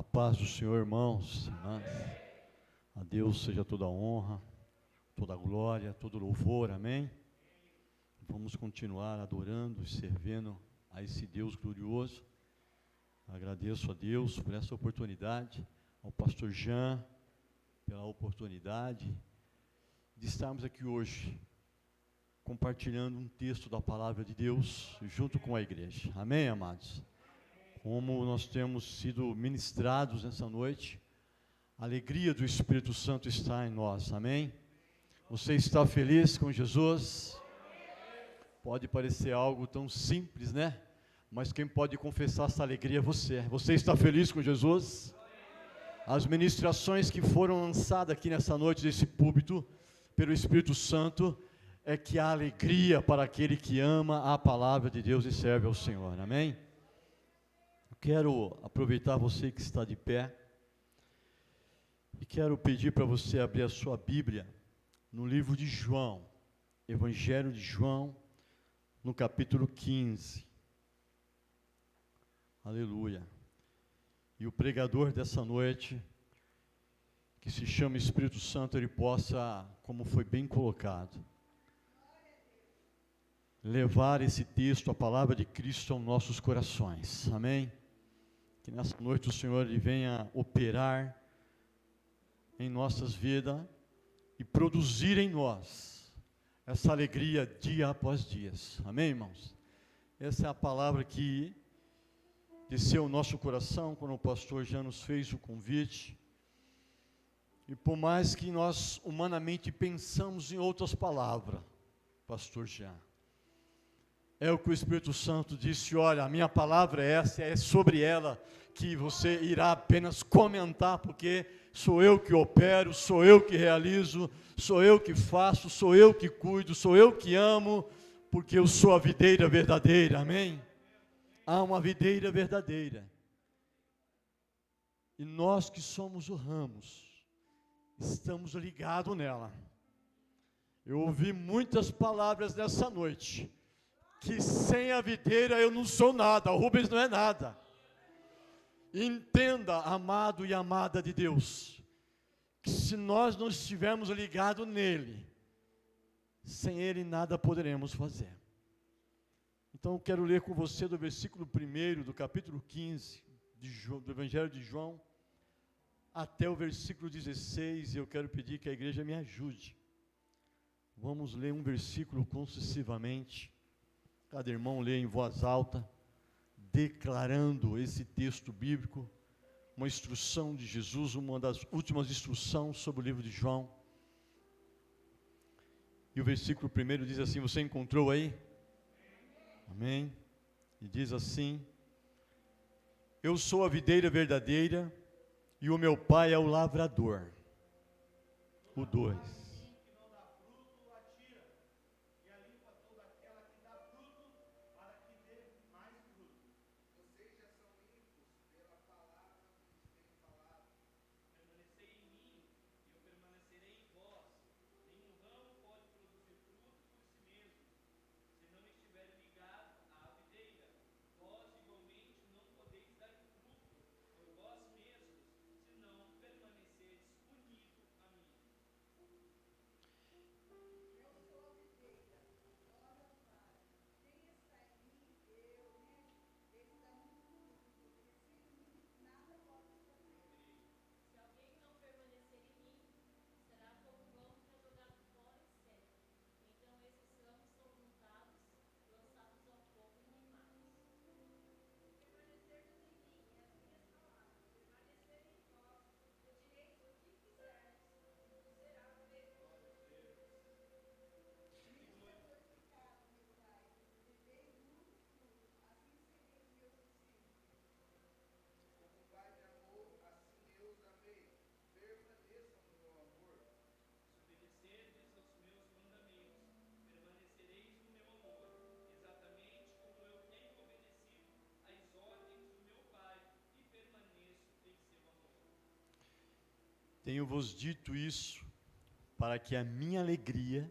A paz do Senhor, irmãos, irmãs. A Deus seja toda a honra, toda a glória, todo o louvor, amém? Vamos continuar adorando e servindo a esse Deus glorioso. Agradeço a Deus por essa oportunidade, ao pastor Jean, pela oportunidade de estarmos aqui hoje, compartilhando um texto da palavra de Deus, junto com a igreja, amém, amados? Como nós temos sido ministrados nessa noite, a alegria do Espírito Santo está em nós, amém? Você está feliz com Jesus? Pode parecer algo tão simples, né? Mas quem pode confessar essa alegria é você. Você está feliz com Jesus? As ministrações que foram lançadas aqui nessa noite desse púlpito, pelo Espírito Santo, é que há alegria para aquele que ama a palavra de Deus e serve ao Senhor, amém? Quero aproveitar você que está de pé e quero pedir para você abrir a sua Bíblia no livro de João, Evangelho de João, no capítulo 15. Aleluia. E o pregador dessa noite, que se chama Espírito Santo, ele possa, como foi bem colocado, levar esse texto, a palavra de Cristo aos nossos corações, amém? Que nessa noite o Senhor ele venha operar em nossas vidas e produzir em nós essa alegria dia após dia. Amém, irmãos? Essa é a palavra que desceu ao nosso coração quando o pastor já nos fez o convite. E por mais que nós humanamente pensamos em outras palavras, pastor Jean, é o que o Espírito Santo disse: olha, a minha palavra é essa, é sobre ela que você irá apenas comentar, porque sou eu que opero, sou eu que realizo, sou eu que faço, sou eu que cuido, sou eu que amo, porque eu sou a videira verdadeira, amém? Há uma videira verdadeira, e nós que somos o ramos, estamos ligados nela. Eu ouvi muitas palavras nessa noite, que sem a videira eu não sou nada, o Rubens não é nada. Entenda, amado e amada de Deus, que se nós não estivermos ligados nele, sem ele nada poderemos fazer. Então eu quero ler com você do versículo 1 do capítulo 15 do Evangelho de João, até o versículo 16, e eu quero pedir que a igreja me ajude. Vamos ler um versículo concessivamente. Cada irmão lê em voz alta, declarando esse texto bíblico, uma instrução de Jesus, uma das últimas instruções sobre o livro de João. E o versículo 1 diz assim, você encontrou aí? Amém? E diz assim: eu sou a videira verdadeira e o meu pai é o lavrador. O 2. Tenho-vos dito isso, para que a minha alegria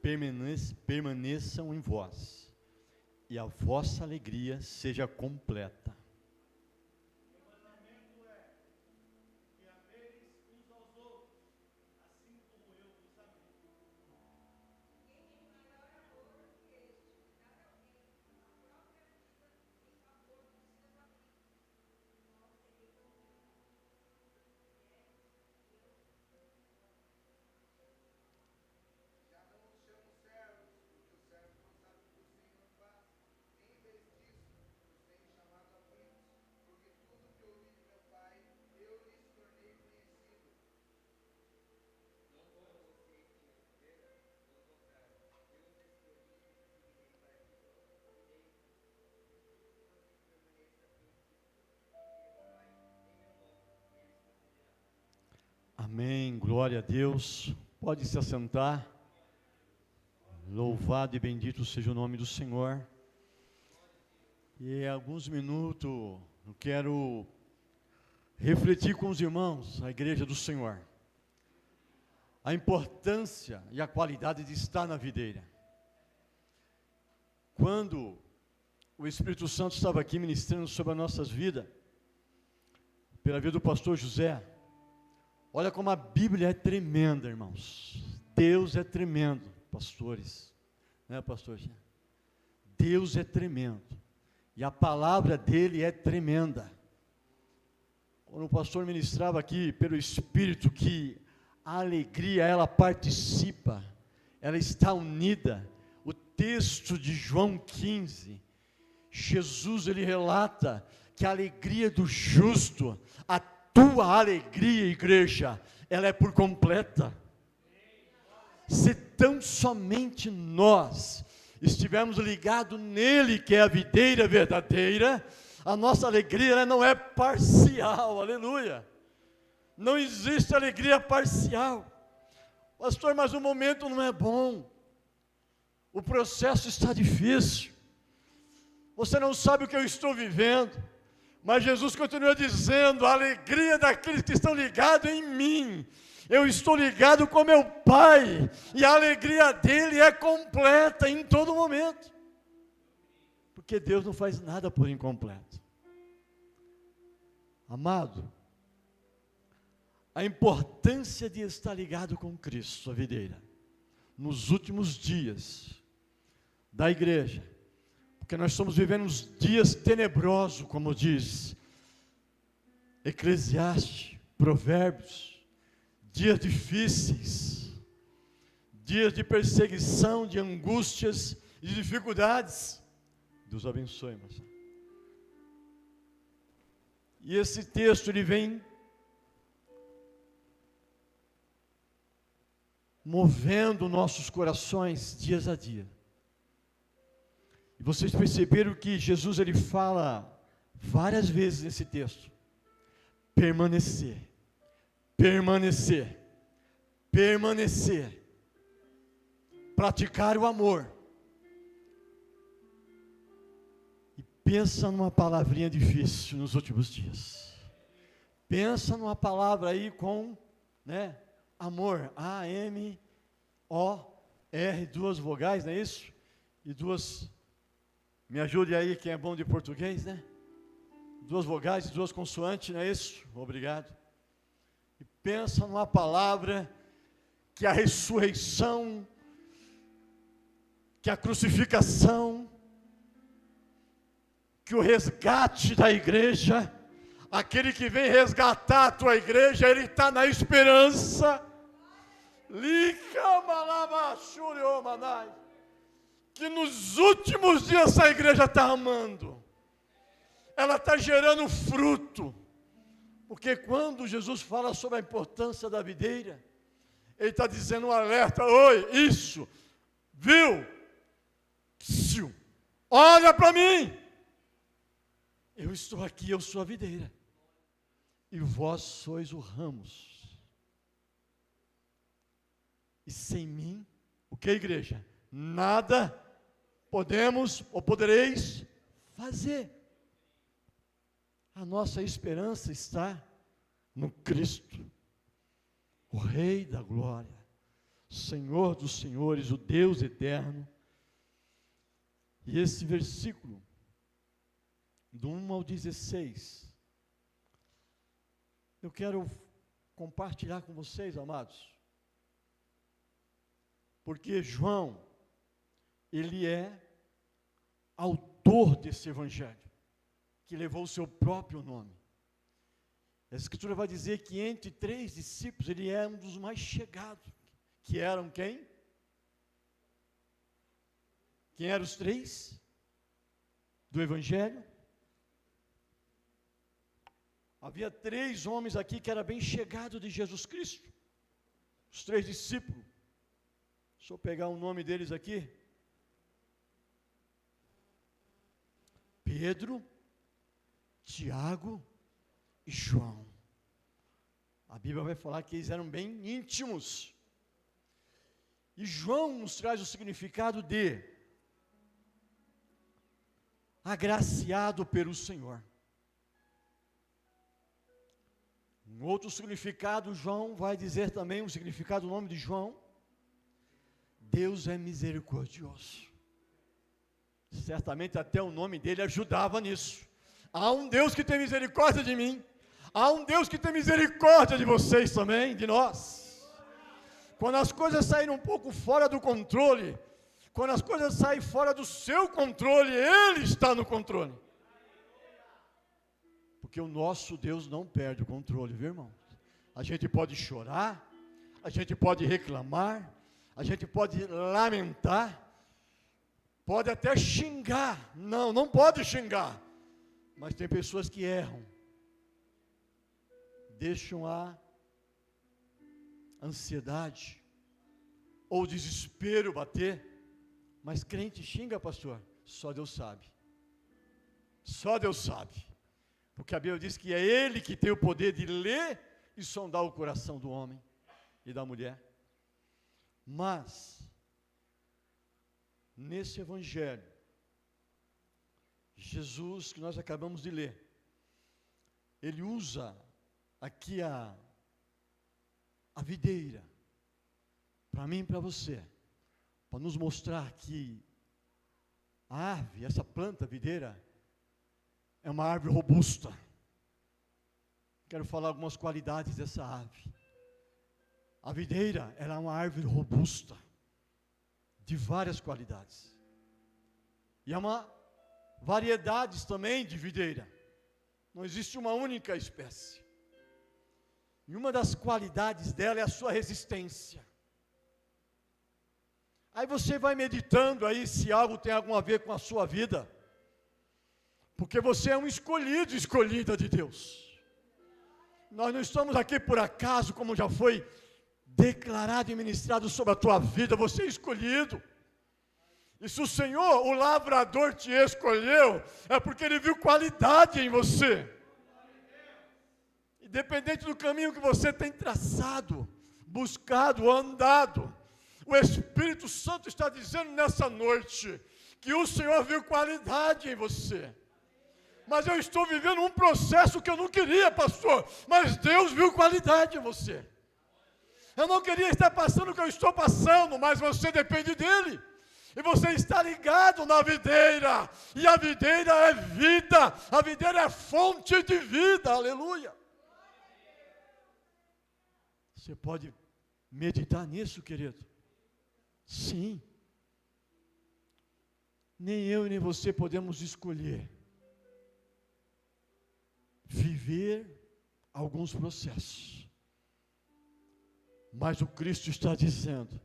permaneça em vós, e a vossa alegria seja completa. Amém, glória a Deus. Pode se assentar. Louvado e bendito seja o nome do Senhor. E em alguns minutos eu quero refletir com os irmãos, a igreja do Senhor, a importância e a qualidade de estar na videira. Quando o Espírito Santo estava aqui ministrando sobre as nossas vidas, pela vida do pastor José, olha como a Bíblia é tremenda, irmãos. Deus é tremendo, pastores, né, pastor Jean? Deus é tremendo, e a palavra dele é tremenda. Quando o pastor ministrava aqui pelo Espírito, que a alegria, ela participa, ela está unida. O texto de João 15, Jesus, ele relata que a alegria do justo, a tua alegria, igreja, ela é por completa. Se tão somente nós estivermos ligados nele, que é a videira verdadeira, a nossa alegria, ela não é parcial, aleluia. Não existe alegria parcial. Pastor, mas o momento não é bom, o processo está difícil, você não sabe o que eu estou vivendo. Mas Jesus continua dizendo: a alegria daqueles que estão ligados em mim, eu estou ligado com meu Pai, e a alegria dele é completa em todo momento, porque Deus não faz nada por incompleto. Amado, a importância de estar ligado com Cristo, a videira, nos últimos dias da igreja, porque nós estamos vivendo uns dias tenebrosos, como diz Eclesiastes, Provérbios, dias difíceis, dias de perseguição, de angústias e de dificuldades. Deus abençoe, irmãos. E esse texto, ele vem movendo nossos corações dias a dia. E vocês perceberam que Jesus, ele fala várias vezes nesse texto: permanecer, permanecer, permanecer, praticar o amor. E pensa numa palavrinha difícil nos últimos dias. Pensa numa palavra aí com, né, amor, A-M-O-R, duas vogais, não é isso? E duas, me ajude aí quem é bom de português, né? Duas vogais e duas consoantes, não é isso? Obrigado. E pensa numa palavra que a ressurreição, que a crucificação, que o resgate da igreja, aquele que vem resgatar a tua igreja, ele está na esperança. Que nos últimos dias essa igreja está amando, ela está gerando fruto, porque quando Jesus fala sobre a importância da videira, ele está dizendo um alerta: oi, isso, viu? Psiu, olha para mim, eu estou aqui, eu sou a videira, e vós sois os ramos, e sem mim, o que, igreja? Nada podemos ou podereis fazer. A nossa esperança está no Cristo, o Rei da glória, Senhor dos senhores, o Deus eterno. E esse versículo, do 1 ao 16, eu quero compartilhar com vocês, amados, porque João, ele é autor desse evangelho, que levou o seu próprio nome. A Escritura vai dizer que entre 3 discípulos, ele é um dos mais chegados, que eram quem? Quem eram os 3 do evangelho? Havia 3 homens aqui que eram bem chegados de Jesus Cristo, os 3 discípulos. Deixa eu pegar o nome deles aqui: Pedro, Tiago e João. A Bíblia vai falar que eles eram bem íntimos. E João nos traz o significado de agraciado pelo Senhor. Um outro significado, João vai dizer também, o significado do nome de João: Deus é misericordioso. Certamente até o nome dele ajudava nisso. Há um Deus que tem misericórdia de mim. Há um Deus que tem misericórdia de vocês também, de nós. Quando as coisas saírem um pouco fora do controle, quando as coisas saem fora do seu controle, Ele está no controle. Porque o nosso Deus não perde o controle, viu, irmão? A gente pode chorar, a gente pode reclamar, a gente pode lamentar, pode até xingar. Não pode xingar. Mas tem pessoas que erram, deixam a ansiedade ou o desespero bater. Mas crente xinga, pastor? Só Deus sabe. Só Deus sabe. Porque a Bíblia diz que é Ele que tem o poder de ler e sondar o coração do homem e da mulher. Mas, nesse Evangelho, Jesus, que nós acabamos de ler, Ele usa aqui a videira, para mim e para você, para nos mostrar que a árvore, essa planta videira, é uma árvore robusta. Quero falar algumas qualidades dessa árvore. A videira, ela é uma árvore robusta, de várias qualidades. E há uma variedades também de videira. Não existe uma única espécie. E uma das qualidades dela é a sua resistência. Aí você vai meditando aí se algo tem algum a ver com a sua vida. Porque você é um escolhido, escolhida de Deus. Nós não estamos aqui por acaso, como já foi declarado e ministrado sobre a tua vida. Você é escolhido. E se o Senhor, o lavrador, te escolheu, é porque Ele viu qualidade em você. Independente do caminho que você tem traçado, buscado, andado, o Espírito Santo está dizendo nessa noite que o Senhor viu qualidade em você. Mas eu estou vivendo um processo que eu não queria, pastor, mas Deus viu qualidade em você. Eu não queria estar passando o que eu estou passando, mas você depende dEle. E você está ligado na videira, e a videira é vida, a videira é fonte de vida, aleluia. Você pode meditar nisso, querido? Sim. Nem eu nem você podemos escolher viver alguns processos. Mas o Cristo está dizendo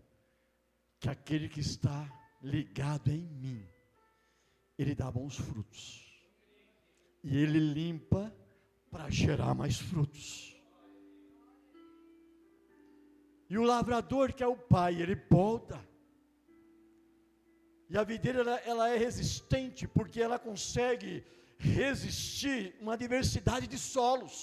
que aquele que está ligado em mim, Ele dá bons frutos. E Ele limpa para gerar mais frutos. E o lavrador, que é o Pai, Ele poda. E a videira, ela é resistente, porque ela consegue resistir uma diversidade de solos.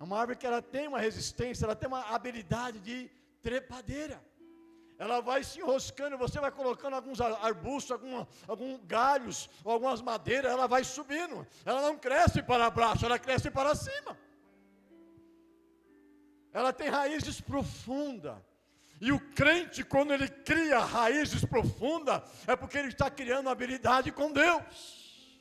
É uma árvore que ela tem uma resistência, ela tem uma habilidade de trepadeira. Ela vai se enroscando, você vai colocando alguns arbustos, alguns galhos, ou algumas madeiras, ela vai subindo. Ela não cresce para baixo, ela cresce para cima. Ela tem raízes profundas. E o crente, quando ele cria raízes profundas, é porque ele está criando habilidade com Deus.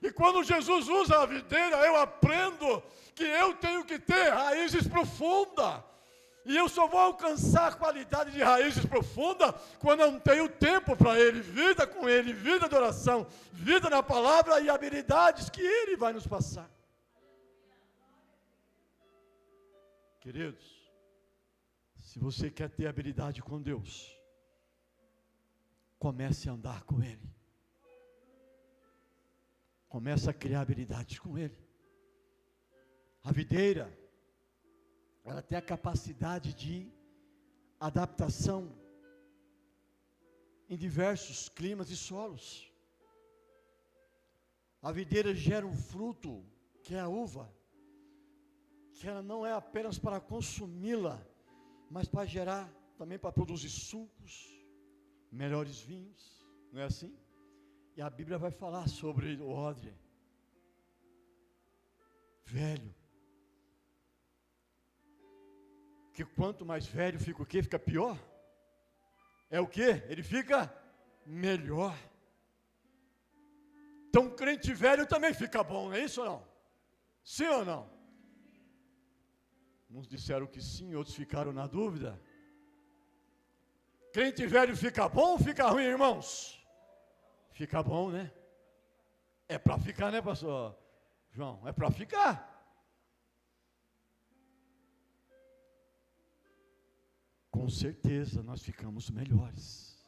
E quando Jesus usa a videira, eu aprendo que eu tenho que ter raízes profundas. E eu só vou alcançar a qualidade de raízes profundas quando eu não tenho tempo para Ele, vida com Ele, vida de oração, vida na palavra e habilidades que Ele vai nos passar. Queridos, se você quer ter habilidade com Deus, comece a andar com Ele. Comece a criar habilidades com Ele. A videira, ela tem a capacidade de adaptação em diversos climas e solos. A videira gera um fruto, que é a uva, que ela não é apenas para consumi-la, mas para gerar, também para produzir sucos, melhores vinhos, não é assim? E a Bíblia vai falar sobre o odre velho, que quanto mais velho fica o quê? Fica pior? É o quê? Ele fica melhor. Então crente velho também fica bom, não é isso ou não? Sim ou não? Uns disseram que sim, outros ficaram na dúvida. Crente velho fica bom ou fica ruim, irmãos? Fica bom, né? É para ficar, né, pastor João? É para ficar. Com certeza nós ficamos melhores.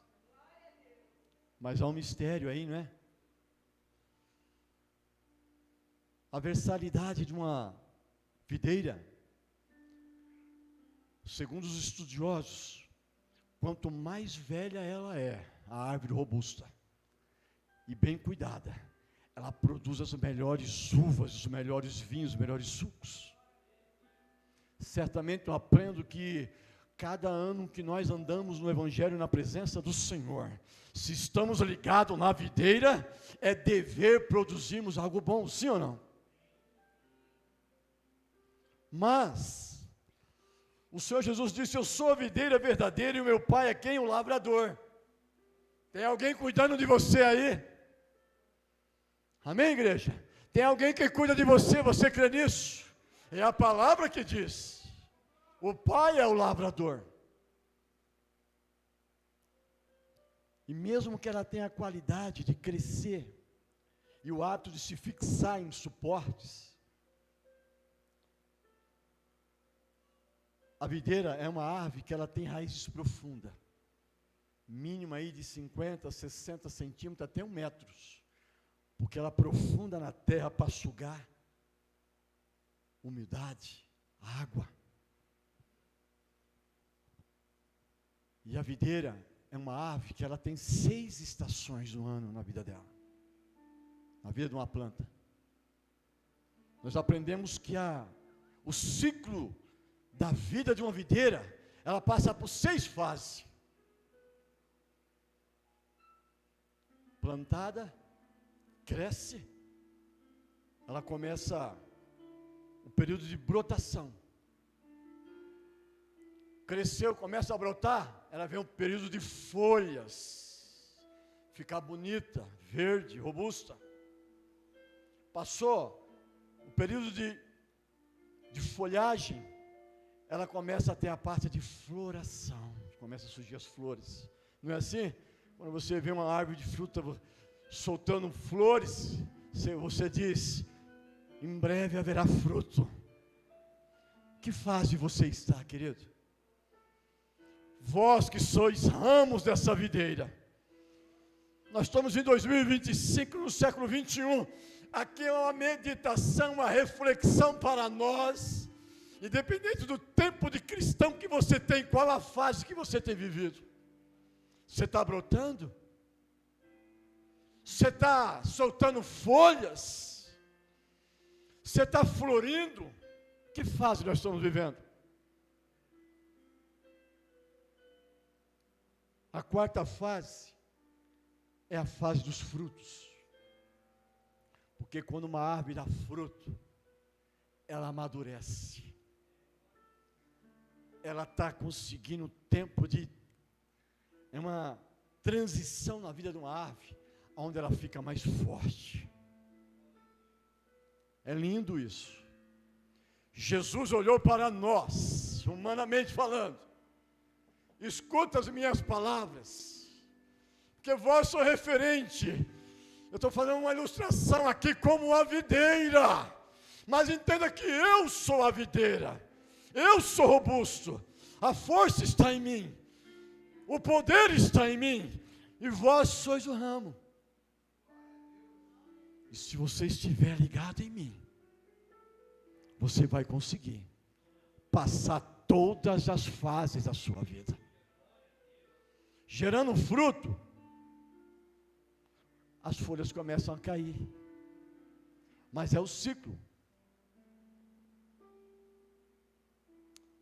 Mas há um mistério aí, não é? A versalidade de uma videira, segundo os estudiosos, quanto mais velha ela é, a árvore robusta e bem cuidada, ela produz as melhores uvas, os melhores vinhos, os melhores sucos. Certamente eu aprendo que cada ano que nós andamos no Evangelho, na presença do Senhor, se estamos ligados na videira, é dever produzirmos algo bom, sim ou não? Mas o Senhor Jesus disse: eu sou a videira verdadeira e o meu Pai é quem? O lavrador. Tem alguém cuidando de você aí? Amém, igreja? Tem alguém que cuida de você, você crê nisso? É a palavra que diz. O Pai é o lavrador. E mesmo que ela tenha a qualidade de crescer e o hábito de se fixar em suportes, a videira é uma árvore que ela tem raízes profundas, mínima aí de 50, 60 centímetros até 1 metro, porque ela aprofunda na terra para sugar umidade, água. E a videira é uma árvore que ela tem 6 estações no ano na vida dela, na vida de uma planta. Nós aprendemos que o ciclo da vida de uma videira, ela passa por 6 fases. Plantada, cresce, ela começa o período de brotação. Cresceu, começa a brotar, ela vem um período de folhas, ficar bonita, verde, robusta. Passou o período de folhagem, ela começa a ter a parte de floração, começa a surgir as flores. Não é assim? Quando você vê uma árvore de fruta soltando flores, você diz: em breve haverá fruto. Que fase você está, querido? Vós que sois ramos dessa videira. Nós estamos em 2025, no século 21. Aqui é uma meditação, uma reflexão para nós. Independente do tempo de cristão que você tem, qual a fase que você tem vivido? Você está brotando? Você está soltando folhas? Você está florindo? Que fase nós estamos vivendo? A 4ª fase é a fase dos frutos. Porque quando uma árvore dá fruto, ela amadurece. Ela está conseguindo tempo é uma transição na vida de uma árvore, onde ela fica mais forte. É lindo isso. Jesus olhou para nós, humanamente falando: escuta as minhas palavras, porque vós sou referente. Eu estou fazendo uma ilustração aqui como a videira, mas entenda que eu sou a videira. Eu sou robusto, a força está em mim, o poder está em mim, e vós sois o ramo. E se você estiver ligado em mim, você vai conseguir passar todas as fases da sua vida, gerando fruto. As folhas começam a cair, mas é o ciclo.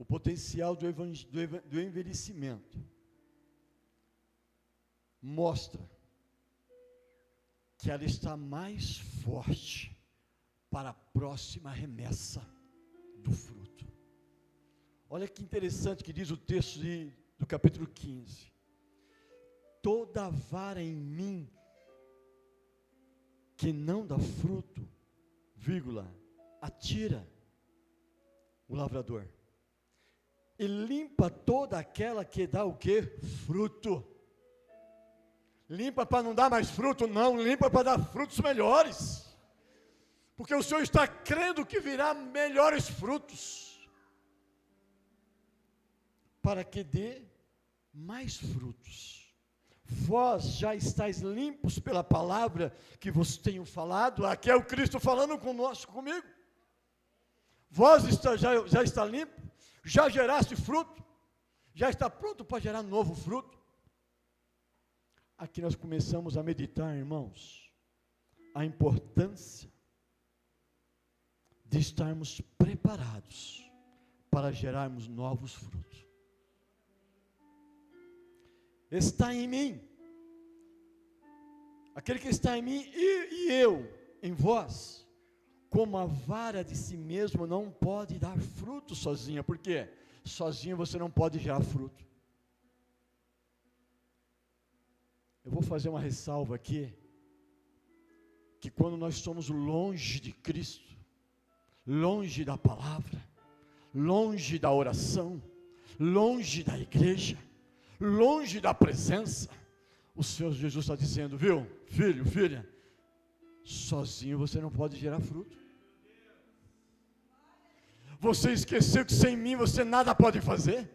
o potencial do envelhecimento mostra que ela está mais forte para a próxima remessa do fruto. Olha que interessante que diz o texto do capítulo 15. Toda vara em mim que não dá fruto, vírgula, atira o lavrador. E limpa toda aquela que dá o quê? Fruto. Limpa para não dar mais fruto? Não, limpa para dar frutos melhores. Porque o Senhor está crendo que virá melhores frutos. Para que dê mais frutos. Vós já estáis limpos pela palavra que vos tenho falado. Aqui é o Cristo falando comigo. Vós já está limpo, já geraste fruto, já está pronto para gerar novo fruto. Aqui nós começamos a meditar, irmãos, a importância de estarmos preparados para gerarmos novos frutos. Está em mim, aquele que está em mim e eu em vós, como a vara de si mesmo não pode dar fruto sozinha. Por quê? Sozinho você não pode gerar fruto. Eu vou fazer uma ressalva aqui, que quando nós estamos longe de Cristo, longe da palavra, longe da oração, longe da igreja, longe da presença, o Senhor Jesus está dizendo, viu, filho, filha, sozinho você não pode gerar fruto. Você esqueceu que sem mim você nada pode fazer?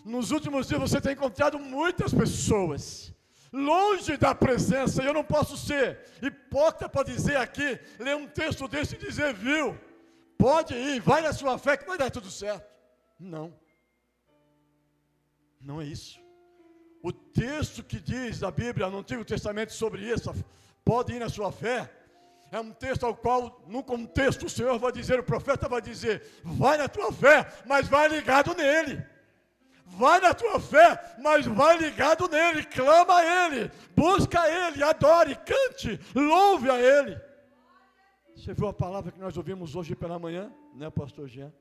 Nos últimos dias você tem encontrado muitas pessoas longe da presença, e eu não posso ser hipócrita para dizer aqui, ler um texto desse e dizer, viu, pode ir, vai na sua fé que vai dar tudo certo. Não é isso. O texto que diz da Bíblia, no Antigo Testamento sobre isso, pode ir na sua fé, é um texto ao qual, no contexto, o Senhor vai dizer, o profeta vai dizer, vai na tua fé, mas vai ligado nele. Vai na tua fé, mas vai ligado nele, clama a ele, busca a ele, adore, cante, louve a ele. Você viu a palavra que nós ouvimos hoje pela manhã, né, pastor Jean?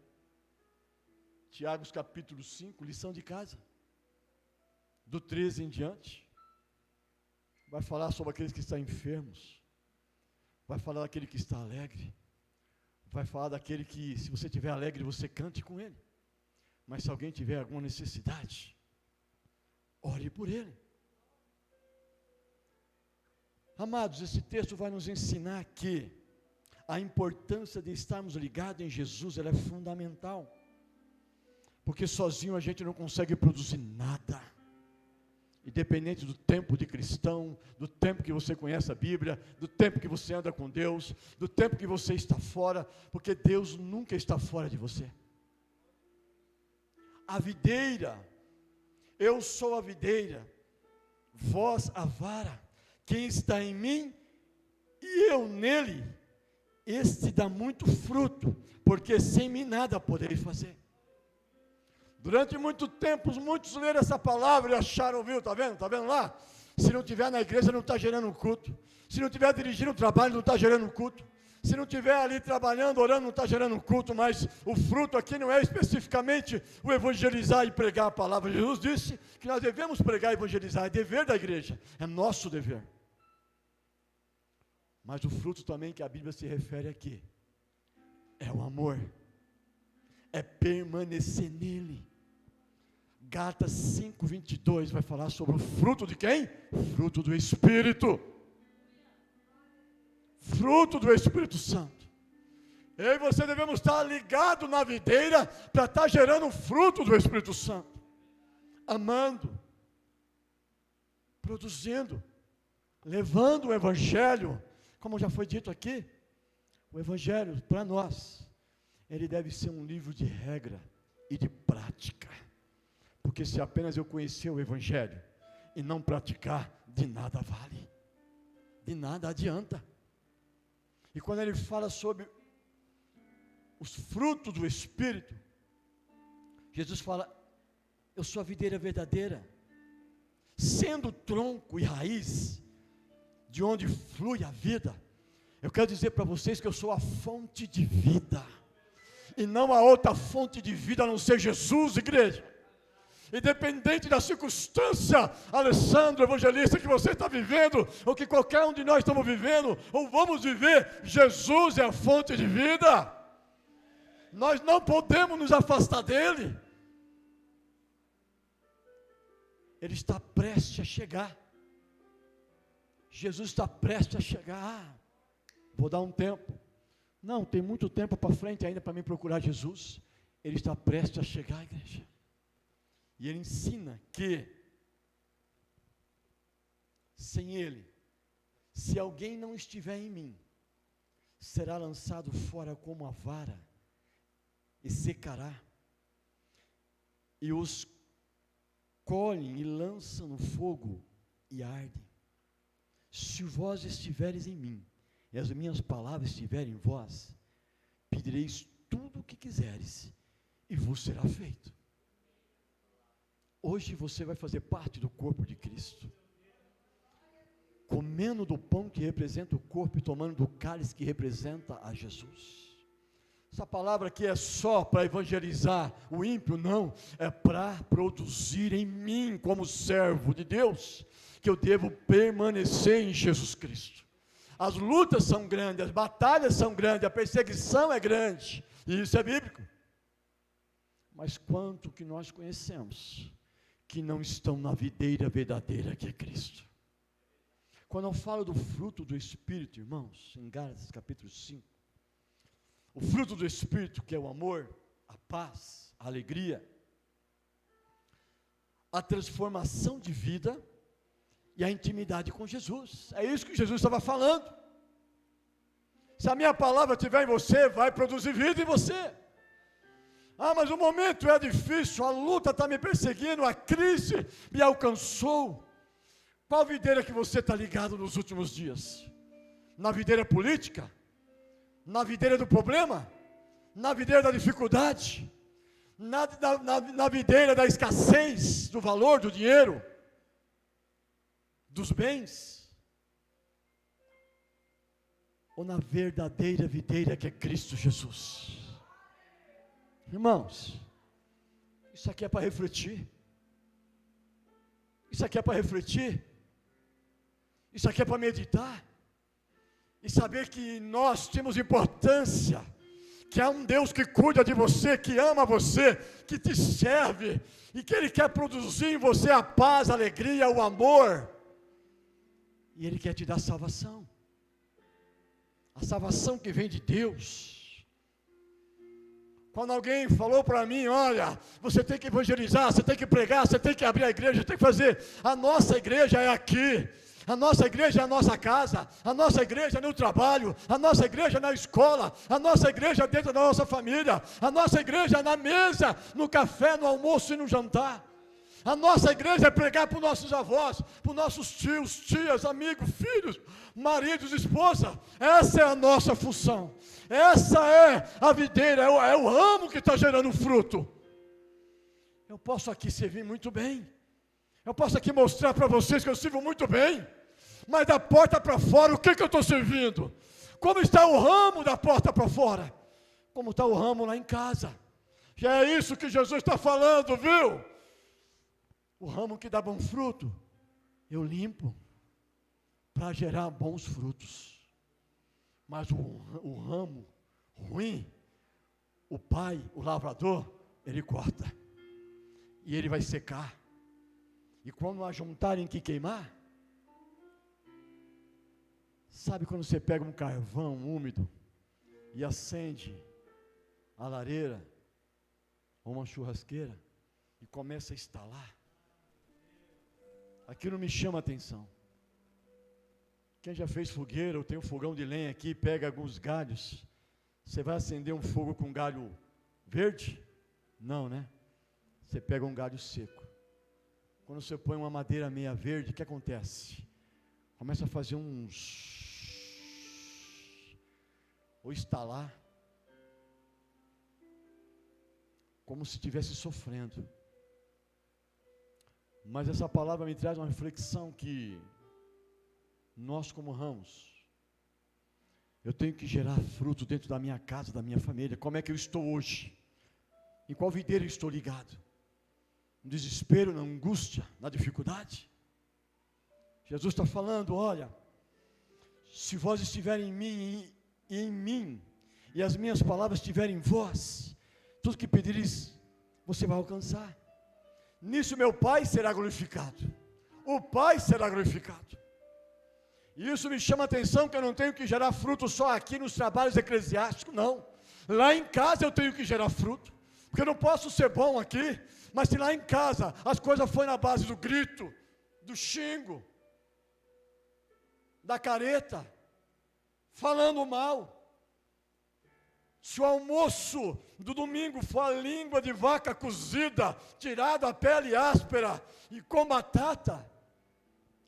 Tiago capítulo 5, lição de casa, do 13 em diante, vai falar sobre aqueles que estão enfermos, vai falar daquele que está alegre, vai falar daquele que, se você estiver alegre, você cante com ele. Mas se alguém tiver alguma necessidade, ore por ele. Amados, esse texto vai nos ensinar que a importância de estarmos ligados em Jesus, ela é fundamental. Porque sozinho a gente não consegue produzir nada. Independente do tempo de cristão, do tempo que você conhece a Bíblia, do tempo que você anda com Deus, do tempo que você está fora, porque Deus nunca está fora de você. A videira, eu sou a videira, vós a vara, quem está em mim e eu nele, este dá muito fruto, porque sem mim nada podereis fazer. Durante muito tempo, muitos leram essa palavra e acharam, viu, está vendo lá? Se não estiver na igreja não está gerando culto, se não estiver dirigindo o trabalho não está gerando culto, se não estiver ali trabalhando, orando, não está gerando culto, mas o fruto aqui não é especificamente o evangelizar e pregar a palavra. Jesus disse que nós devemos pregar e evangelizar, é dever da igreja, é nosso dever. Mas o fruto também que a Bíblia se refere aqui, é o amor, é permanecer nele. Gálatas 5:22 vai falar sobre o fruto de quem? Fruto do Espírito. Fruto do Espírito Santo. Eu e você devemos estar ligados na videira para estar gerando fruto do Espírito Santo. Amando, produzindo, levando o Evangelho, como já foi dito aqui, o Evangelho para nós, ele deve ser um livro de regra e de prática. Porque se apenas eu conhecer o Evangelho e não praticar, de nada vale, de nada adianta. E quando ele fala sobre os frutos do Espírito, Jesus fala: eu sou a videira verdadeira, sendo tronco e raiz, de onde flui a vida. Eu quero dizer para vocês que eu sou a fonte de vida, e não há outra fonte de vida a não ser Jesus, igreja. Independente da circunstância, Alessandro, evangelista, que você está vivendo, ou que qualquer um de nós estamos vivendo, ou vamos viver, Jesus é a fonte de vida. Nós não podemos nos afastar dele. Ele está prestes a chegar. Jesus está prestes a chegar. Vou dar um tempo. Não, tem muito tempo para frente ainda para mim procurar Jesus. Ele está prestes a chegar, igreja. E ele ensina que, sem ele, se alguém não estiver em mim, será lançado fora como a vara, e secará, e os colhem e lançam no fogo, e ardem. Se vós estiveres em mim, e as minhas palavras estiverem em vós, pedireis tudo o que quiseres, e vos será feito. Hoje você vai fazer parte do corpo de Cristo, comendo do pão que representa o corpo e tomando do cálice que representa a Jesus. Essa palavra aqui é só para evangelizar o ímpio? Não, é para produzir em mim, como servo de Deus, que eu devo permanecer em Jesus Cristo. As lutas são grandes, as batalhas são grandes, a perseguição é grande, e isso é bíblico. Mas quanto que nós conhecemos que não estão na videira verdadeira que é Cristo? Quando eu falo do fruto do Espírito, irmãos, em Gálatas capítulo 5, o fruto do Espírito, que é o amor, a paz, a alegria, a transformação de vida e a intimidade com Jesus. É isso que Jesus estava falando. Se a minha palavra estiver em você, vai produzir vida em você. Ah, mas o momento é difícil, a luta está me perseguindo, a crise me alcançou. Qual videira que você está ligado nos últimos dias? Na videira política? Na videira do problema? Na videira da dificuldade? Na videira da escassez, do valor do dinheiro? Dos bens? Ou na verdadeira videira que é Cristo Jesus? Irmãos, isso aqui é para refletir. Isso aqui é para refletir. Isso aqui é para meditar. E saber que nós temos importância. Que há um Deus que cuida de você, que ama você, que te serve. E que Ele quer produzir em você a paz, a alegria, o amor. E Ele quer te dar salvação. A salvação que vem de Deus. Quando alguém falou para mim: olha, você tem que evangelizar, você tem que pregar, você tem que abrir a igreja, tem que fazer. A nossa igreja é aqui, a nossa igreja é a nossa casa, a nossa igreja é no trabalho, a nossa igreja é na escola, a nossa igreja é dentro da nossa família, a nossa igreja é na mesa, no café, no almoço e no jantar. A nossa igreja é pregar para os nossos avós, para os nossos tios, tias, amigos, filhos, maridos, esposa. Essa é a nossa função. Essa é a videira, é o ramo que está gerando fruto. Eu posso aqui servir muito bem. Eu posso aqui mostrar para vocês que eu sirvo muito bem. Mas da porta para fora, o que eu estou servindo? Como está o ramo da porta para fora? Como está o ramo lá em casa? Já é isso que Jesus está falando, viu? O ramo que dá bom fruto, eu limpo para gerar bons frutos. Mas o ramo ruim, o pai, o lavrador, ele corta. E ele vai secar. E quando ajuntarem que queimar, sabe quando você pega um carvão úmido e acende a lareira ou uma churrasqueira e começa a estalar? Aquilo me chama a atenção. Quem já fez fogueira, ou tem um fogão de lenha aqui, pega alguns galhos. Você vai acender um fogo com galho verde? Não, né? Você pega um galho seco. Quando você põe uma madeira meia verde, o que acontece? Começa a fazer ou estalar. como se estivesse sofrendo. Mas essa palavra me traz uma reflexão que nós, como ramos, eu tenho que gerar fruto dentro da minha casa, da minha família. Como é que eu estou hoje? Em qual videira eu estou ligado? No desespero, na angústia, na dificuldade? Jesus está falando, olha, se vós estiverem em mim, e as minhas palavras estiverem em vós, tudo que pedires, você vai alcançar. Nisso meu Pai será glorificado. O Pai será glorificado. E isso me chama a atenção, que eu não tenho que gerar fruto só aqui nos trabalhos eclesiásticos, não. Lá em casa eu tenho que gerar fruto, porque eu não posso ser bom aqui, mas se lá em casa as coisas foram na base do grito, do xingo, da careta, falando mal, se o almoço do domingo for a língua de vaca cozida, tirada a pele áspera e com batata,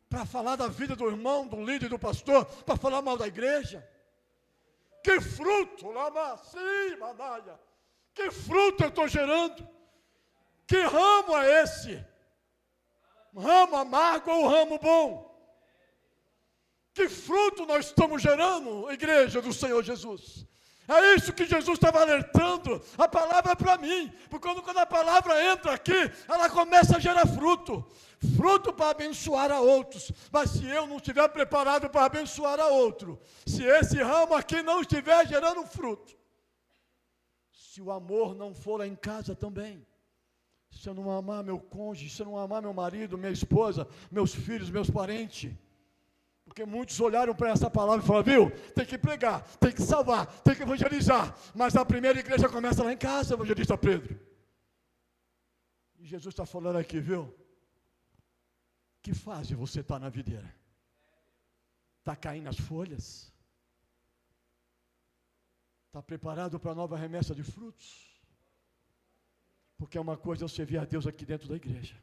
para falar da vida do irmão, do líder, do pastor, para falar mal da igreja, que fruto, que fruto eu estou gerando? Que ramo é esse? Ramo amargo ou ramo bom? Que fruto nós estamos gerando, igreja do Senhor Jesus? É isso que Jesus estava alertando. A palavra é para mim, porque quando a palavra entra aqui, ela começa a gerar fruto, fruto para abençoar a outros. Mas se eu não estiver preparado para abençoar a outro, se esse ramo aqui não estiver gerando fruto, se o amor não for lá em casa também, se eu não amar meu cônjuge, se eu não amar meu marido, minha esposa, meus filhos, meus parentes, porque muitos olharam para essa palavra e falaram, viu, tem que pregar, tem que salvar, tem que evangelizar, mas a primeira igreja começa lá em casa, evangelista Pedro. E Jesus está falando aqui, viu, que fase você está na videira? Está caindo as folhas? Está preparado para a nova remessa de frutos? Porque é uma coisa eu servir a Deus aqui dentro da igreja,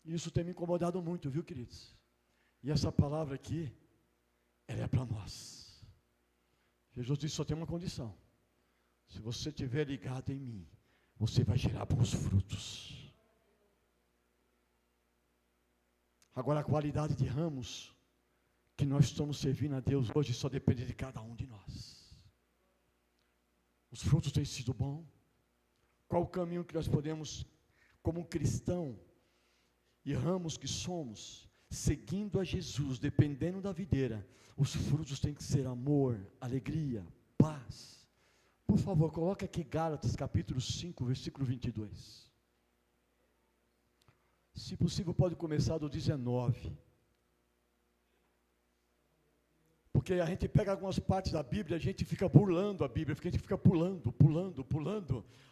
e isso tem me incomodado muito, viu, queridos? E essa palavra aqui, ela é para nós. Jesus disse, só tem uma condição: se você estiver ligado em mim, você vai gerar bons frutos. Agora, a qualidade de ramos que nós estamos servindo a Deus hoje só depende de cada um de nós. Os frutos têm sido bons. Qual o caminho que nós podemos, como cristão e ramos que somos, seguindo a Jesus, dependendo da videira, os frutos têm que ser amor, alegria, paz. Por favor, coloque aqui Gálatas capítulo 5, versículo 22. Se possível, pode começar do 19. Porque a gente pega algumas partes da Bíblia, a gente fica burlando a Bíblia, a gente fica pulando.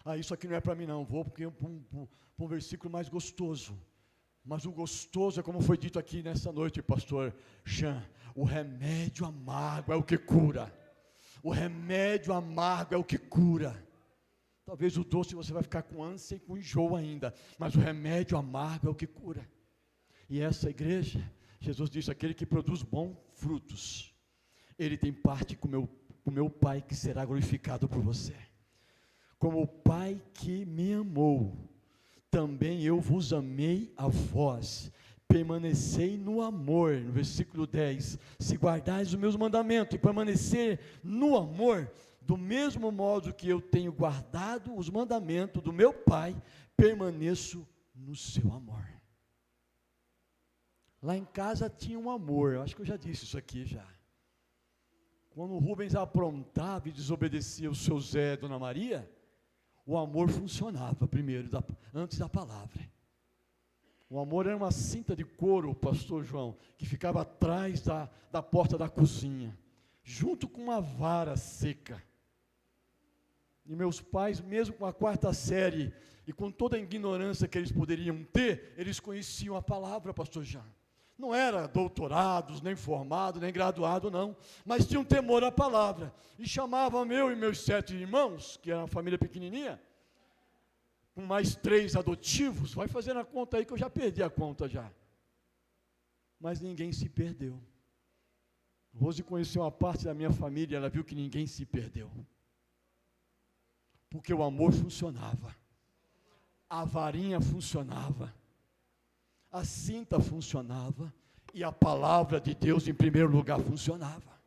Ah, isso aqui não é para mim não, vou para um versículo mais gostoso. Mas o gostoso é como foi dito aqui nessa noite, pastor Jean, o remédio amargo é o que cura. O remédio amargo é o que cura. Talvez o doce você vai ficar com ânsia e com enjoo ainda, mas o remédio amargo é o que cura. E essa igreja, Jesus disse, aquele que produz bons frutos, ele tem parte com o meu Pai que será glorificado por você. Como o Pai que me amou, também eu vos amei a vós, permanecei no amor, no versículo 10, se guardais os meus mandamentos, e permanecer no amor, do mesmo modo que eu tenho guardado os mandamentos do meu Pai, permaneço no seu amor. Lá em casa tinha um amor, eu acho que eu já disse isso aqui já. Quando o Rubens aprontava e desobedecia o seu Zé e a Dona Maria, o amor funcionava primeiro, antes da palavra. O amor era uma cinta de couro, pastor João, que ficava atrás da porta da cozinha, junto com uma vara seca. E meus pais, mesmo com a 4ª série, e com toda a ignorância que eles poderiam ter, eles conheciam a palavra, pastor João. Não era doutorados, nem formado, nem graduado, não, mas tinham temor à palavra, e chamavam eu e meus 7 irmãos, que era uma família pequenininha, com mais 3 adotivos, vai fazendo a conta aí que eu já perdi a conta já, mas ninguém se perdeu. Rose conheceu uma parte da minha família, ela viu que ninguém se perdeu. Porque o amor funcionava, a varinha funcionava, a cinta funcionava, e a palavra de Deus em primeiro lugar funcionava.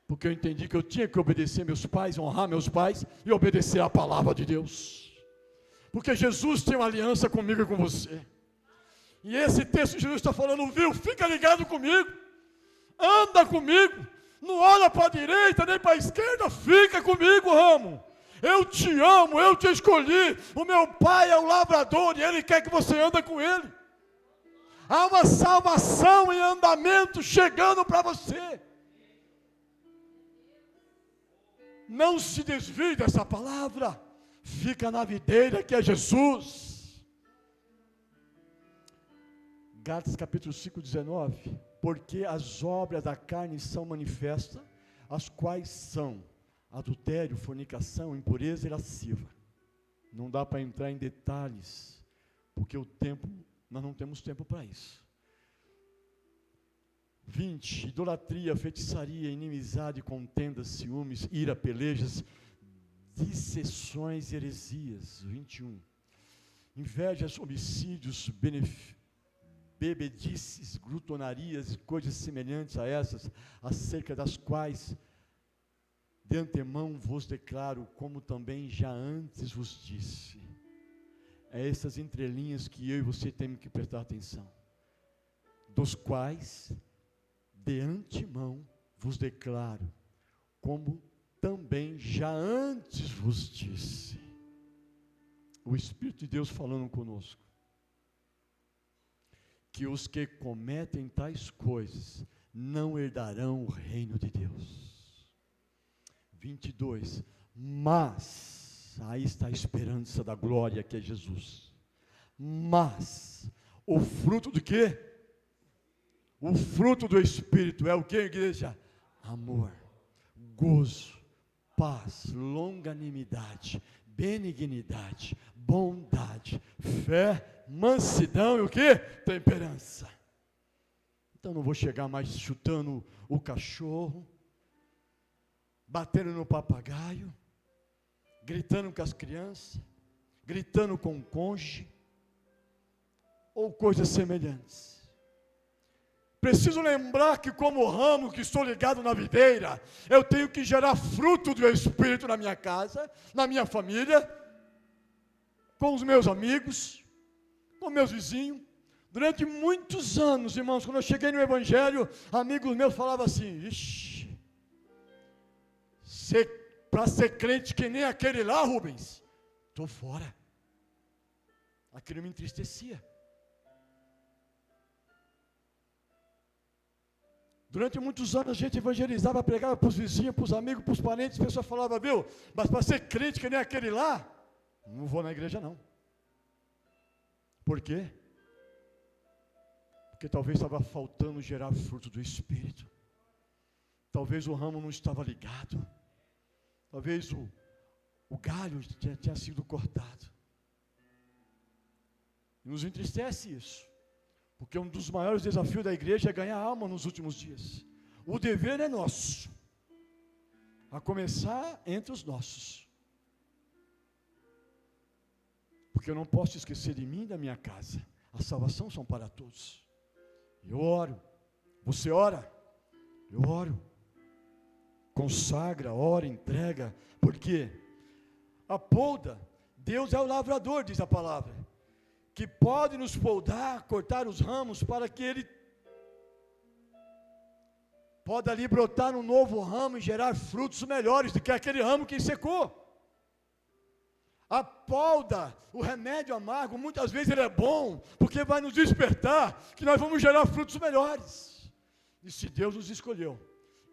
Porque eu entendi que eu tinha que obedecer meus pais, honrar meus pais e obedecer a palavra de Deus. Porque Jesus tem uma aliança comigo e com você. E esse texto de Jesus está falando, viu? Fica ligado comigo, anda comigo, não olha para a direita nem para a esquerda, fica comigo, ramo. Eu te amo, eu te escolhi, o meu pai é o lavrador e ele quer que você ande com ele. Há uma salvação em andamento chegando para você. Não se desvie dessa palavra, fica na videira que é Jesus. Gálatas capítulo 5, 19, porque as obras da carne são manifestas, as quais são adultério, fornicação, impureza e lascívia. Não dá para entrar em detalhes, porque nós não temos tempo para isso. 20, idolatria, feitiçaria, inimizade, contendas, ciúmes, ira, pelejas, dissensões, heresias. 21, invejas, homicídios, bebedices, glutonarias e coisas semelhantes a essas, acerca das quais de antemão vos declaro, como também já antes vos disse. É essas entrelinhas que eu e você temos que prestar atenção. Dos quais de antemão vos declaro, como também já antes vos disse. O Espírito de Deus falando conosco. Que os que cometem tais coisas não herdarão o reino de Deus. 22, mas, aí está a esperança da glória que é Jesus. Mas, o fruto do quê? O fruto do Espírito é o que, igreja? Amor, gozo, paz, longanimidade, benignidade, bondade, fé, mansidão e o que? Temperança. Então não vou chegar mais chutando o cachorro, batendo no papagaio, gritando com as crianças, gritando com o cônjuge, ou coisas semelhantes. Preciso lembrar que como ramo que estou ligado na videira, eu tenho que gerar fruto do Espírito na minha casa, na minha família, com os meus amigos, com meus vizinhos. Durante muitos anos, irmãos, quando eu cheguei no Evangelho, amigos meus falavam assim, ixi, para ser crente que nem aquele lá, Rubens, estou fora. Aquilo me entristecia. Durante muitos anos a gente evangelizava, pregava para os vizinhos, para os amigos, para os parentes, a pessoa falava, viu, mas para ser crente que nem aquele lá, não vou na igreja não. Por quê? Porque talvez estava faltando gerar fruto do Espírito. Talvez o ramo não estava ligado. Talvez o galho tinha sido cortado. Nos entristece isso. Porque um dos maiores desafios da igreja é ganhar alma nos últimos dias. O dever é nosso. A começar entre os nossos. Porque eu não posso esquecer de mim e da minha casa. A salvação são para todos. Eu oro. Você ora? Eu oro. Consagra, ora, entrega. Por quê? A polda, Deus é o lavrador, diz a palavra. Que pode nos poldar, cortar os ramos, para que ele pode ali brotar um novo ramo e gerar frutos melhores do que aquele ramo que secou. A polda, o remédio amargo, muitas vezes ele é bom, porque vai nos despertar, que nós vamos gerar frutos melhores. E se Deus nos escolheu,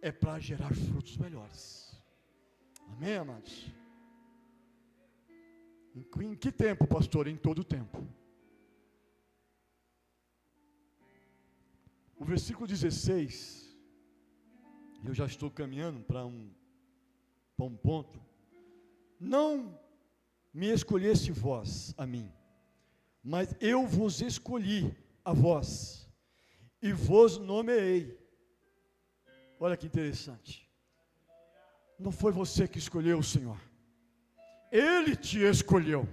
é para gerar frutos melhores. Amém, amados? Em que tempo, pastor? Em todo tempo. O versículo 16, eu já estou caminhando para um ponto. Não me escolheste vós a mim, mas eu vos escolhi a vós, e vos nomeei. Olha que interessante. Não foi você que escolheu o Senhor. Ele te escolheu.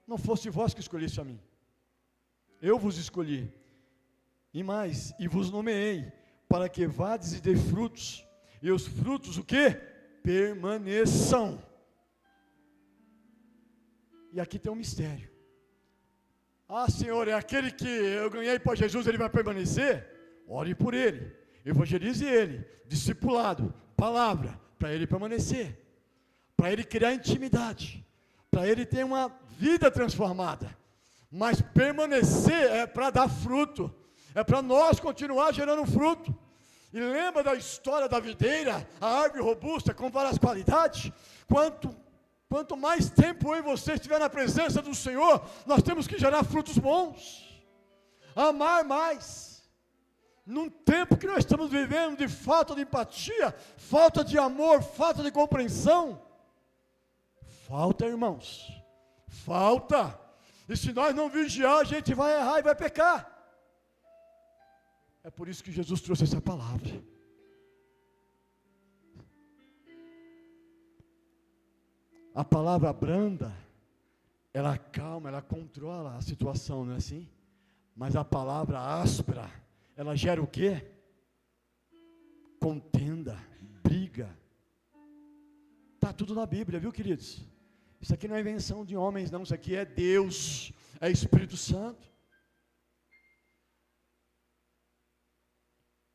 Não fosse vós que escolheste a mim. Eu vos escolhi. E mais, e vos nomeei, para que vades e dê frutos. E os frutos o quê? Permaneçam. E aqui tem um mistério. Ah, Senhor, é aquele que eu ganhei para Jesus, ele vai permanecer? Ore por ele, evangelize ele, discipulado, palavra, para ele permanecer, para ele criar intimidade, para ele ter uma vida transformada. Mas permanecer é para dar fruto, é para nós continuar gerando fruto. E lembra da história da videira, a árvore robusta com várias qualidades? Quanto mais tempo eu e você estiver na presença do Senhor, nós temos que gerar frutos bons, amar mais. Num tempo que nós estamos vivendo de falta de empatia, falta de amor, falta de compreensão, falta, irmãos, falta. E se nós não vigiar, a gente vai errar e vai pecar. É por isso que Jesus trouxe essa palavra. A palavra branda, ela acalma, ela controla a situação, não é assim? Mas a palavra áspera, ela gera o quê? Contenda, briga. Está tudo na Bíblia, viu, queridos? Isso aqui não é invenção de homens, não. Isso aqui é Deus, é Espírito Santo.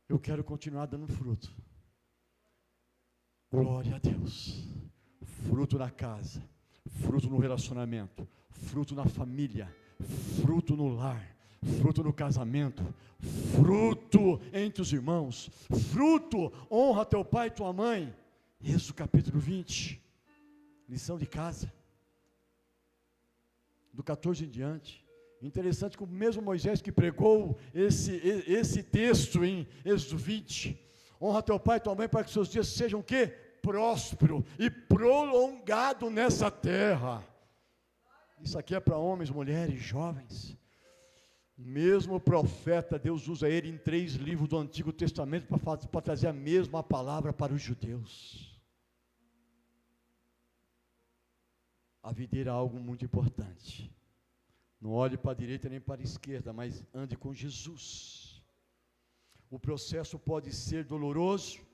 Eu quero continuar dando fruto. Glória a Deus. Fruto na casa, fruto no relacionamento, fruto na família, fruto no lar, fruto no casamento, fruto entre os irmãos, fruto, honra teu pai e tua mãe. Êxodo capítulo 20, lição de casa, do 14 em diante. Interessante que o mesmo Moisés que pregou esse texto em Êxodo 20, honra teu pai e tua mãe para que seus dias sejam o quê? Próspero e prolongado nessa terra. Isso aqui é para homens, mulheres, jovens. Mesmo profeta, Deus usa ele em 3 livros do Antigo Testamento para trazer a mesma palavra para os judeus. A videira é algo muito importante. Não olhe para a direita nem para a esquerda, mas ande com Jesus. O processo pode ser doloroso,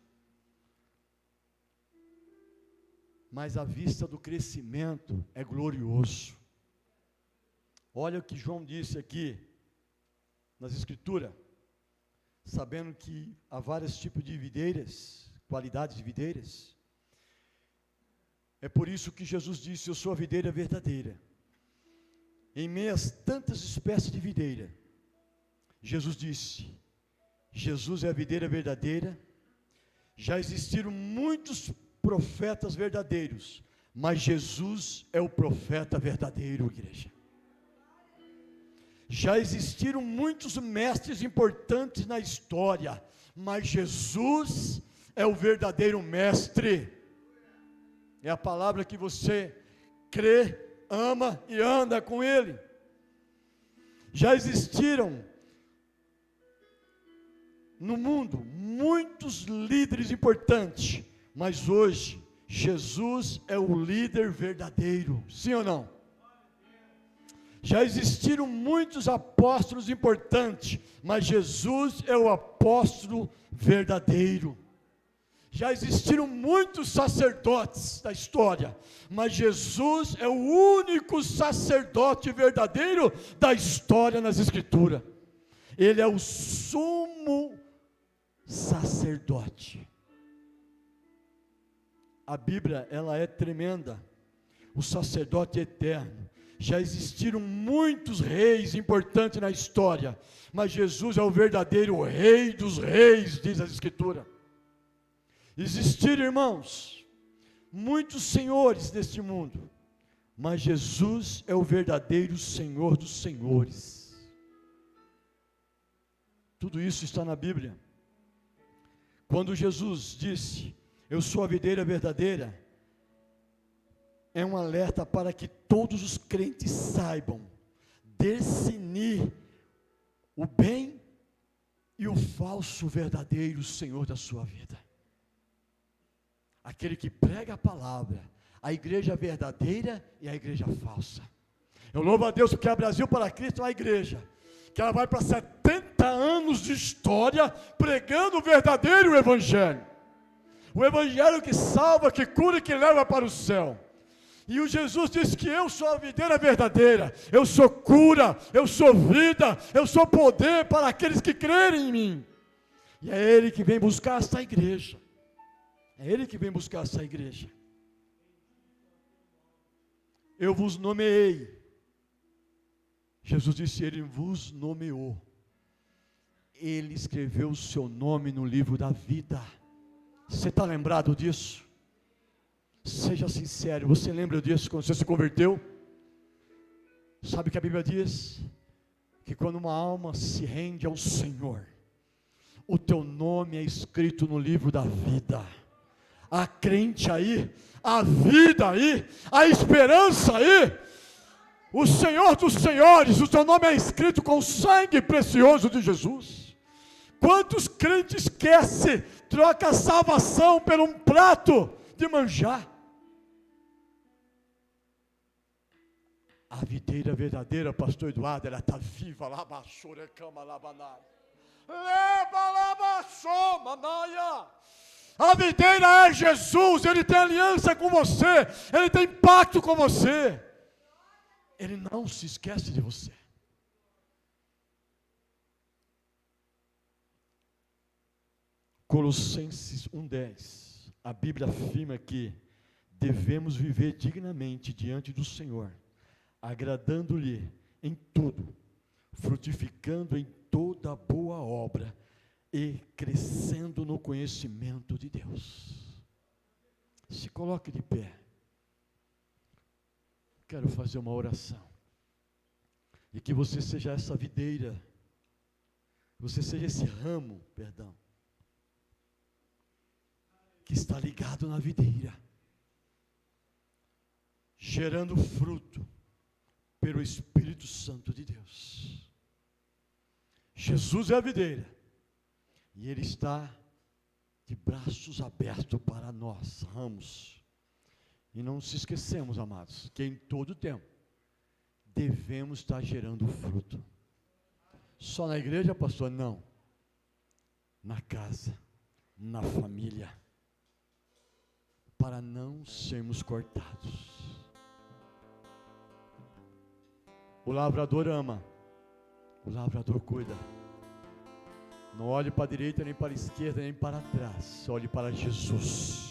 mas a vista do crescimento é glorioso. Olha o que João disse aqui, nas Escrituras, sabendo que há vários tipos de videiras, qualidades de videiras. É por isso que Jesus disse, eu sou a videira verdadeira. Em meio a tantas espécies de videira, Jesus disse, Jesus é a videira verdadeira. Já existiram muitos profetas verdadeiros, mas Jesus é o profeta verdadeiro, igreja. Já existiram muitos mestres importantes na história, mas Jesus é o verdadeiro mestre. É a palavra que você crê, ama e anda com ele. Já existiram no mundo muitos líderes importantes, mas hoje Jesus é o líder verdadeiro, sim ou não? Já existiram muitos apóstolos importantes, mas Jesus é o apóstolo verdadeiro. Já existiram muitos sacerdotes da história, mas Jesus é o único sacerdote verdadeiro da história nas Escrituras. Ele é o sumo sacerdote. A Bíblia, ela é tremenda. O sacerdote eterno. Já existiram muitos reis importantes na história, mas Jesus é o verdadeiro rei dos reis, diz a Escritura. Existiram, irmãos, muitos senhores neste mundo, mas Jesus é o verdadeiro Senhor dos senhores. Tudo isso está na Bíblia. Quando Jesus disse, eu sou a videira verdadeira, é um alerta para que todos os crentes saibam discernir o bem e o falso verdadeiro Senhor da sua vida. Aquele que prega a palavra, a igreja verdadeira e a igreja falsa. Eu louvo a Deus porque a Brasil para Cristo é uma igreja que ela vai para 70 anos de história pregando o verdadeiro evangelho. O evangelho que salva, que cura e que leva para o céu. E o Jesus disse que eu sou a videira verdadeira, eu sou cura, eu sou vida, eu sou poder para aqueles que crerem em mim. E é Ele que vem buscar essa igreja. É Ele que vem buscar essa igreja. Eu vos nomeei. Jesus disse, Ele vos nomeou. Ele escreveu o seu nome no livro da vida. Você está lembrado disso? Seja sincero, você lembra disso quando você se converteu? Sabe o que a Bíblia diz? Que quando uma alma se rende ao Senhor, o teu nome é escrito no livro da vida. A crente aí, a vida aí, a esperança aí, o Senhor dos Senhores, o teu nome é escrito com o sangue precioso de Jesus. Quantos crentes esquecem, troca a salvação por um prato de manjar? A videira verdadeira, pastor Eduardo, ela está viva lá, baixura, cama, labanai. Leva lá, baixou, manaia. A videira é Jesus, Ele tem aliança com você, Ele tem pacto com você. Ele não se esquece de você. Colossenses 1:10, a Bíblia afirma que devemos viver dignamente diante do Senhor, agradando-lhe em tudo, frutificando em toda boa obra e crescendo no conhecimento de Deus. Se coloque de pé. Quero fazer uma oração. E que você seja essa videira, você seja esse ramo, que está ligado na videira, gerando fruto pelo Espírito Santo de Deus. Jesus é a videira, e Ele está de braços abertos para nós, ramos. E não se esquecemos, amados, que em todo tempo devemos estar gerando fruto. Só na igreja, pastor? Não. Na casa, na família, para não sermos cortados. O lavrador ama, o lavrador cuida. Não olhe para a direita, nem para a esquerda, nem para trás. Olhe para Jesus.